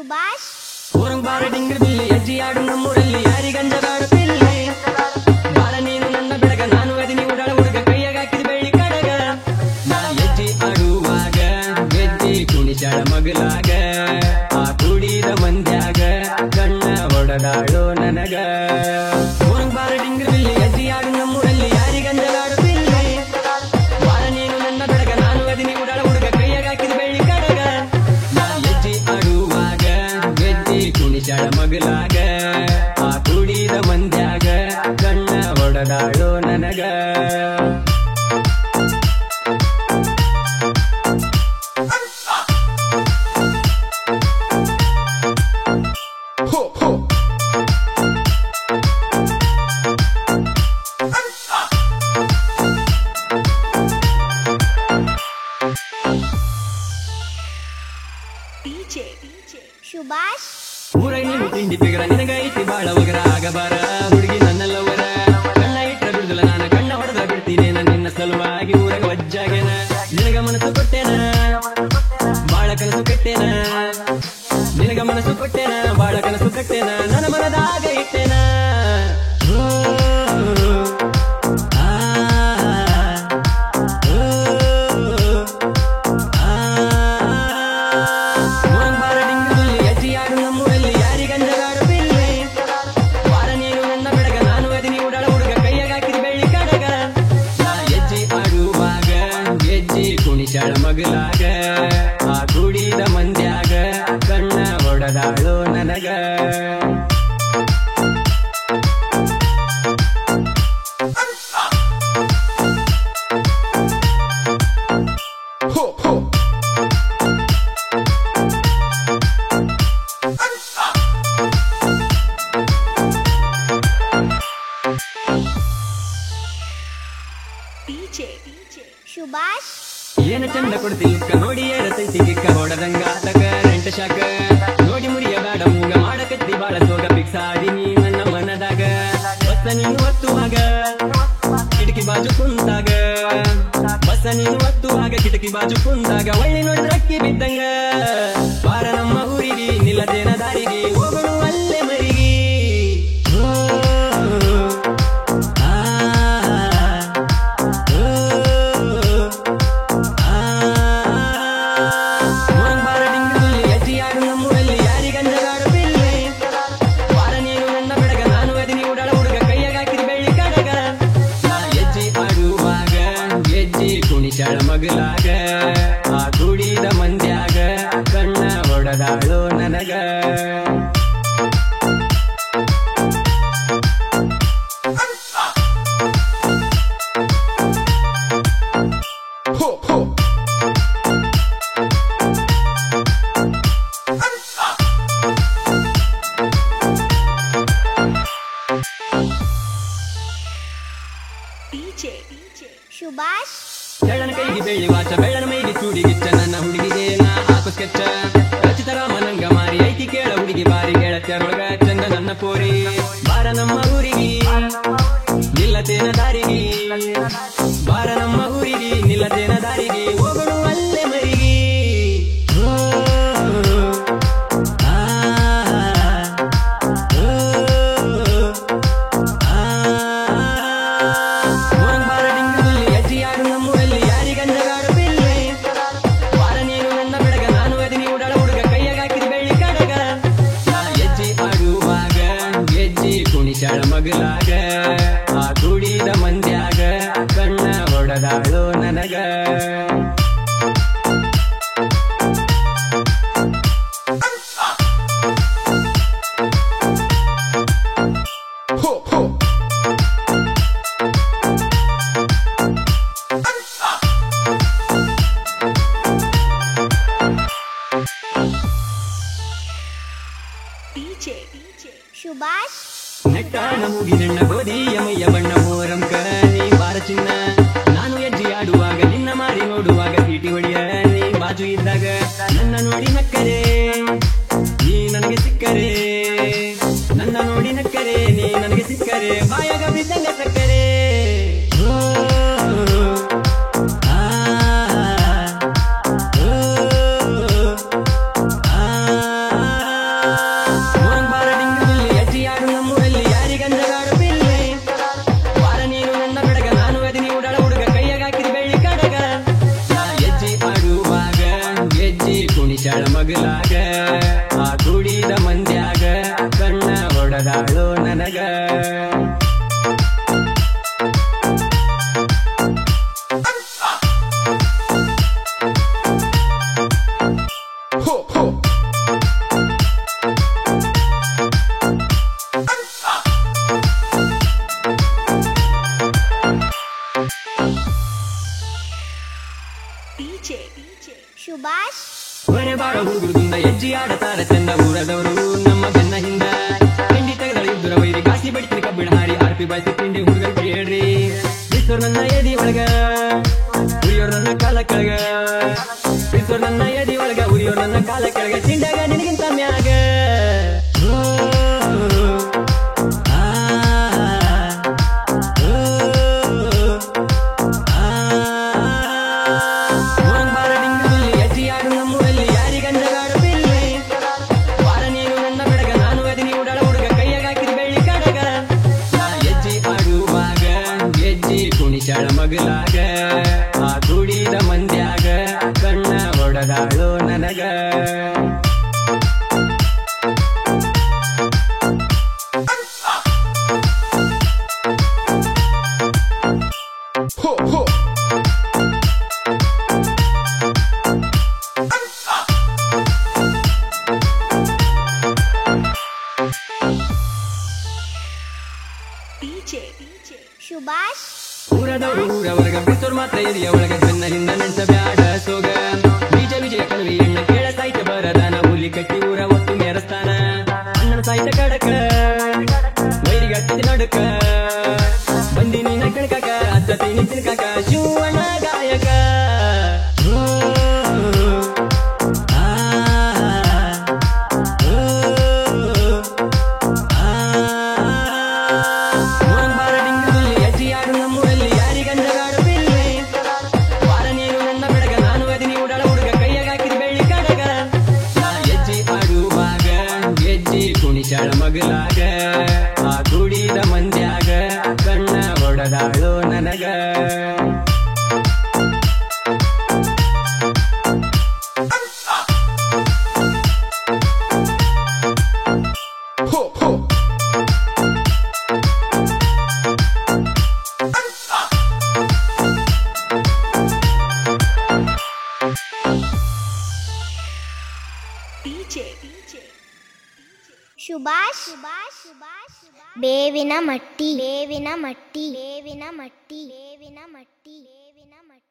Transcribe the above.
ಸುಭಾಷ್ ಊರಂಬಾರ ಡಿಂಗರ್ ಬಿಲ್ಲಿ ಅಜ್ಜಿ ಆಡು ನಮ್ಮೂರಲ್ಲಿ ಯಾರಿಗಂಜದಾಡು ಬಿಲ್ಲಿ ಬಾಳ ನೀನು ನನ್ನ ಬೆಳಗ ನಾನು ಅದಿನಿ ಉಡಾಳ ಹುಡುಗ ಕೈಯಾಗ ಹಾಕಿದ ಬೆಳ್ಳಿ ಕಡಗ ನಾ ಹೆಜ್ಜೆ ಆಡುವಾಗ ಗೆಜ್ಜೆ ಕುಣಿಸಾಳ ಮಗಲಾಗ ಆ ಕುಡಿದ ಮಂದ್ಯಾಗ ಕಣ್ಣ ಹೊಡದಾಳೋ ನನಗ ಊರಂಬಾರ ಡಿಂಗರ್ ಬಿಲ್ಲಿ ಅಜ್ಜಿ ಆಡು ನಮ್ಮೂರಲ್ಲಿ ಯಾರಿಗಂಜದಾಡು ಬಿಲ್ಲಿ ಬಾಳ ನೀನು ನನ್ನ ಬೆಳಗ ನಾನು ಅದಿನಿ ಉಡಾಳ ಹುಡುಗ ಕೈಯಾಗ ಹಾಕಿದ ಬೆಳ್ಳಿ ಕಡಗ ನಾ ಹೆಜ್ಜೆ ಆಡುವಾಗ ಗೆಜ್ಜೆ ಕುಣಿಸಾಳ ಮಗಲಾಗ ಆ ಕುಡಿದ ಮಂದ್ಯಾಗ ಕಣ್ಣ ಹೊಡದಾಳೋ ನನಗ ಸುಭಾಷ್ ಊರಾಗ ನೀನು ತಿಂಡಿ ಬಿಗರ ನಿನಗ ಐತಿ ಬಾಳ ಒಗರ ಆಗಬಾರ ಹುಡುಗಿ ನನ್ನಲ್ಲವರ ಕಣ್ಣ ಇಟ್ಟ ಬಿಡುದಿಲ್ಲ ನಾನು ಕಣ್ಣ ಹೊಡೆದ ಬಿಡ್ತೀನಿ ನಿನ್ನ ಸಲುವಾಗಿ ಊರಾಗ ವಜ್ಜಾಗೇನ ನಿನಗ ಮನಸ್ಸು ಕೊಟ್ಟೇನ ಬಾಳ ಕನಸು ಕಟ್ಟೇನ ನಿನಗ ಮನಸ್ಸು ಕೊಟ್ಟೇನ ಬಾಳ ಕನಸು ಕಟ್ಟೇನ ನನ್ನ ಮನದಾಗ ಇಟ್ಟೇನ ಕುಣಿಸಾಳ ಮಗಲಾಗ ಆ ಕುಡಿದ ಮಂದ್ಯಾಗ ಕಣ್ಣ ಹೊಡದಾಳೋ ನನಗ ಸುಭಾಷ್ ಏನ ಚಂದ ಕೊಡ್ತಿಲ್ಕ ನೋಡಿ ಏರತೈತಿ ಕಿಕ್ಕ ಹೊಡದಂಗ ಆತಕ ರೆಂಟ ಶಾಕ ನೋಡಿ ಮುರಿಯ ಬೇಡ ಮೂಗ ಮಾಡಕತ್ತಿ ಬಾಳ ಸೋಗ ಪಿಕ್ಸಾಡಿ ನೀ ನನ್ನ ಮನದಾಗ ಬಸ್ಸ ನೀನು ಒತ್ತುವಾಗ ಕಿಟಕಿ ಬಾಜು ಕುಂತಾಗ ಬಸ್ಸ ನೀನು ಒತ್ತುವಾಗ ಕಿಟಕಿ ಬಾಜು ಕುಂತಾಗ ಒಳ್ಳೆ ನೋಡಿದ್ರ ಅಕ್ಕಿ ಬಿದ್ದಂಗ ಬಾರ ನಮ್ಮ ಊರಿಗೆ ನಿಲ್ಲದೇನ ದಾರಿಗೆ ಹೋಗೋಣ ಅಲ್ಲೇ ಮರಿಗೆ ಕುಣಿಸಾಳ ಮಗಲಾಗ ಆ ಕುಡಿದ ಮಂದ್ಯಾಗ ಕಣ್ಣ ಹೊಡದಾಳೋ ನನಗ ಸುಭಾಷ್ ಬೆಳ್ಳನ ಕೈಗೆ ಬೆಳ್ಳಿ ವಾಚ ಬೆಳ್ಳನ ಮೈಗೆ ಚೂಡಿ ಗಿಚ್ಚ ನನ್ನ ಹುಡುಗಿಗೆ ನಾ ಹಾಕು ಸ್ಕೆಚ್ಚ ರಚಿತರ ಮನಂಗ ಮಾರಿ ಐತಿ ಕೇಳ ಹುಡುಗಿ ಬಾರಿ ಗೆಳತ್ಯರೊಳಗ ಚಂದ ನನ್ನ ಪೋರಿ ಬಾರ ನಮ್ಮ ಊರಿಗೆ ನಿಲ್ಲತೇನ ದಾರಿಗೆ ಬಾರ ನಮ್ಮ ಊರಿಗೆ ನಿಲ್ಲತೇನ ದಾರಿಗೆ ಹೋಗೋಣ ಅಲ್ಲೇ ಮರಿಗೆ ಕುಣಿಸಾಳ ಮಗಲಾಗ ಆ ಕುಡಿದ ಮಂದ್ಯಾಗ ಕಣ್ಣ ಹೊಡದಾಳೋ ನನಗ ಸುಭಾಷ್ ನೆಟ್ಟಾಣ ಮೂಗಿ ನೆಣ್ಣ ಗೋಧಿಯ ಮೈಯ ಬಣ್ಣ ಮೋರಂಕ ನೀ ಬಾರ ಚಿನ್ನ ನಾನು ಹೆಜ್ಜೆ ಆಡುವಾಗ ನಿನ್ನ ಮಾರಿ ನೋಡುವಾಗ ಪೀಟಿ ಹೊಡಿಯ ನೀ ಬಾಜು ಇದ್ದಾಗ ನನ್ನ ನೋಡಿ ನಕ್ಕರೆ ನೀ ನನಗೆ ಸಿಕ್ಕರೆ ನನ್ನ ನೋಡಿ ನಕ್ಕರೆ ನೀ ನನಗೆ ಸಿಕ್ಕರೆ ಬಾಯಾಗ ಬಿದ್ದಂಗ ಸಕ್ಕರೆ DJ ಸುಭಾಷ್ ಹೊರೆ ಬಾಳ ಹುಡುಗರಿಂದ ಹೆಜ್ಜೆ ಆಡತಾರ ಚಂದ ಊರದವರು ನಮ್ಮ ಬೆನ್ನ ಹಿಂದ ತಿಂಡಿ ತೆಗೆದಳು ಇದ್ದುರ ವೈರಿ ಕಾಸಿ ಬಡಿತೀನಿ ಕಬ್ಬಿಣ ಹಾರಿ ಆರ್ಪಿ ಬಾಯ್ಸಿ ತಿಂಡಿ ಹುಡುಗರು ಕೇಳ್ರಿ ಬಿಸೋರ್ ನನ್ನ ಎದಿ ಒಳಗ ಉರಿಯೋರ್ ನನ್ನ ಕಾಲ ಕೆಳಗ ಬಿಸೋರ್ ನನ್ನ ಎದಿ ಒಳಗ ಉರಿಯೋರ್ ನನ್ನ ಕಾಲ ಕೆಳಗ ತಿಂಡಾಗ ನಿನಗಿಂತ ಮ್ಯಾಗ ಮಗಲಾಗ ಆ ದುಡಿದ ಮಂದ್ಯಾಗ ಕಣ್ಣ ಹೊಡೆದಾಳು ನನಗ ಸುಭಾಷ್ ಊರದವರು ಊರವರ್ಗ ಬಿಸೋರ್ ಮಾತ್ರ ಎದಿಯ ಒಳಗ ಬೆನ್ನ ಹಿಂದ ನೆನ್ಸ ಬ್ಯಾಡ ಸೋಗ ಬೀಜ ವಿಜಯ ಕಣವಿ ಎಣ್ಣ ಕೇಳ ಸಾಹಿತ್ಯ ಬರದಾನ ಹುಲಿ ಕಟ್ಟಿ ಊರ ಒತ್ತು ಮೆರಸ್ತಾನ ಅಣ್ಣನ ಸಾಹಿತ್ಯ ಕಡಕ ವೈರಿಗೆ ಹತ್ತಿದ ನಡುಕ ಬಂದಿ ನೀನ ಕಣಕಾಕ ಹತ್ತತಿ ನಿಂತಿನ ಕಾಕ ಶಿವಣ್ಣ ಗಾಯಕ ಮಗಲಾಗ ಆ ದುಡಿದ ಮಂದ್ಯಾಗ ಕಣ್ಣ ಹೊಡೆದಾಳು ನನಗ ಸುಭಾಷ್ ಬೇವಿನ ಮಟ್ಟಿ ಬೇವಿನ ಮಟ್ಟಿ ಬೇವಿನ ಮಟ್ಟಿ ಬೇವಿನ ಮಟ್ಟಿ ಬೇವಿನ ಮಟ್ಟಿ